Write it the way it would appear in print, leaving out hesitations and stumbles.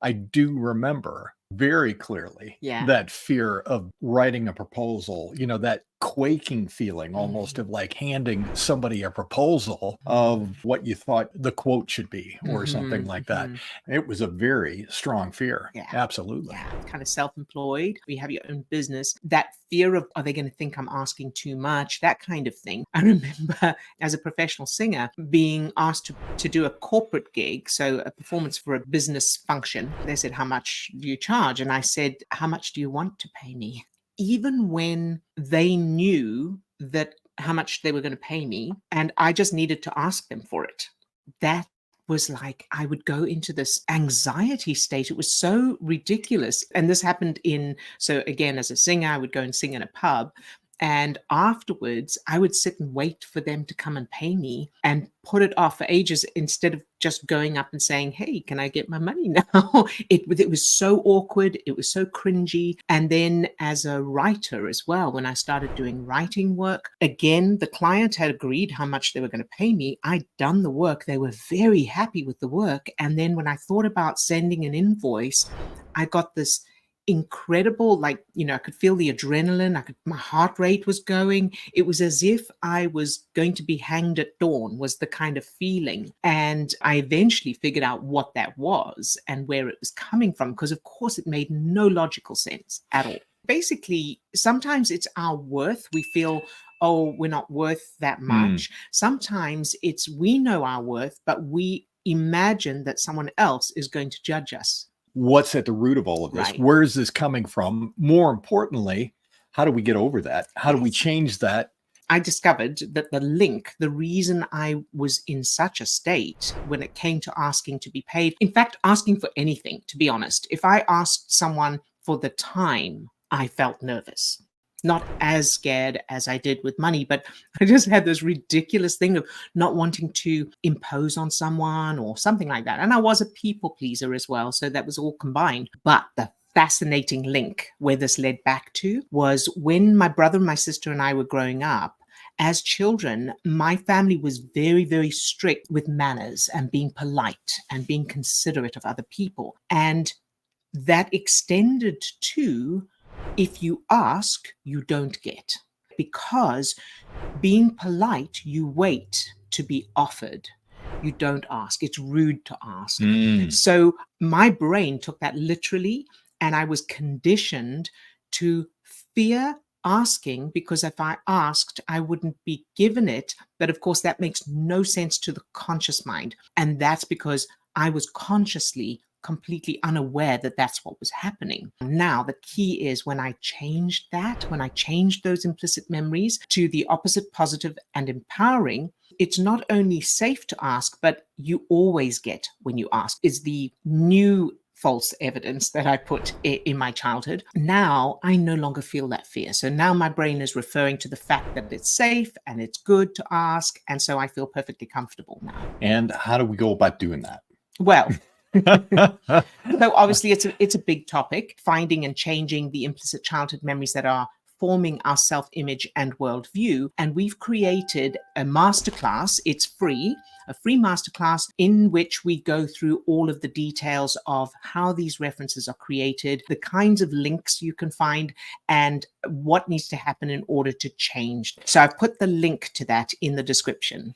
I do remember very clearly Yeah. that fear of writing a proposal, that quaking feeling almost of like handing somebody a proposal of what you thought the quote should be or something like that. It was a very strong fear. Yeah. Absolutely. Yeah. Kind of self-employed. You have your own business. That fear of, are they going to think I'm asking too much? That kind of thing. I remember as a professional singer being asked to do a corporate gig, so a performance for a business function. They said, how much do you charge? And I said, how much do you want to pay me? Even when they knew that how much they were going to pay me, and I just needed to ask them for it. That was like, I would go into this anxiety state. It was so ridiculous. And this happened so again, as a singer, I would go and sing in a pub. And afterwards, I would sit and wait for them to come and pay me and put it off for ages instead of just going up and saying, hey, can I get my money now? It was so awkward. It was so cringy. And then as a writer as well, when I started doing writing work, again, the client had agreed how much they were going to pay me. I'd done the work. They were very happy with the work. And then when I thought about sending an invoice, I got this incredible, I could feel the adrenaline. My heart rate was going. It was as if I was going to be hanged at dawn, was the kind of feeling. And I eventually figured out what that was and where it was coming from, because of course it made no logical sense at all. Basically, sometimes it's our worth. We feel, oh, we're not worth that much. Sometimes it's we know our worth, but we imagine that someone else is going to judge us. What's at the root of all of this? Right. Where is this coming from? More importantly, how do we get over that? How do we change that? I discovered that the reason I was in such a state when it came to asking to be paid, in fact, asking for anything, to be honest, if I asked someone for the time, I felt nervous. Not as scared as I did with money, but I just had this ridiculous thing of not wanting to impose on someone or something like that. And I was a people pleaser as well. So that was all combined. But the fascinating link where this led back to was when my brother and my sister and I were growing up. As children, my family was very, very strict with manners and being polite and being considerate of other people. And that extended to, if you ask, you don't get. Because being polite, you wait to be offered. You don't ask. It's rude to ask. So my brain took that literally, and I was conditioned to fear asking, because if I asked, I wouldn't be given it. But of course, that makes no sense to the conscious mind. And that's because I was consciously completely unaware that that's what was happening. Now, the key is when I changed that, when I changed those implicit memories to the opposite, positive and empowering, it's not only safe to ask, but you always get when you ask, is the new false evidence that I put in my childhood. Now I no longer feel that fear. So now my brain is referring to the fact that it's safe and it's good to ask. And so I feel perfectly comfortable now. And how do we go about doing that? Well, so obviously it's a big topic, finding and changing the implicit childhood memories that are forming our self-image and worldview. And we've created a masterclass. It's free, a free masterclass in which we go through all of the details of how these references are created, the kinds of links you can find, and what needs to happen in order to change. So I've put the link to that in the description.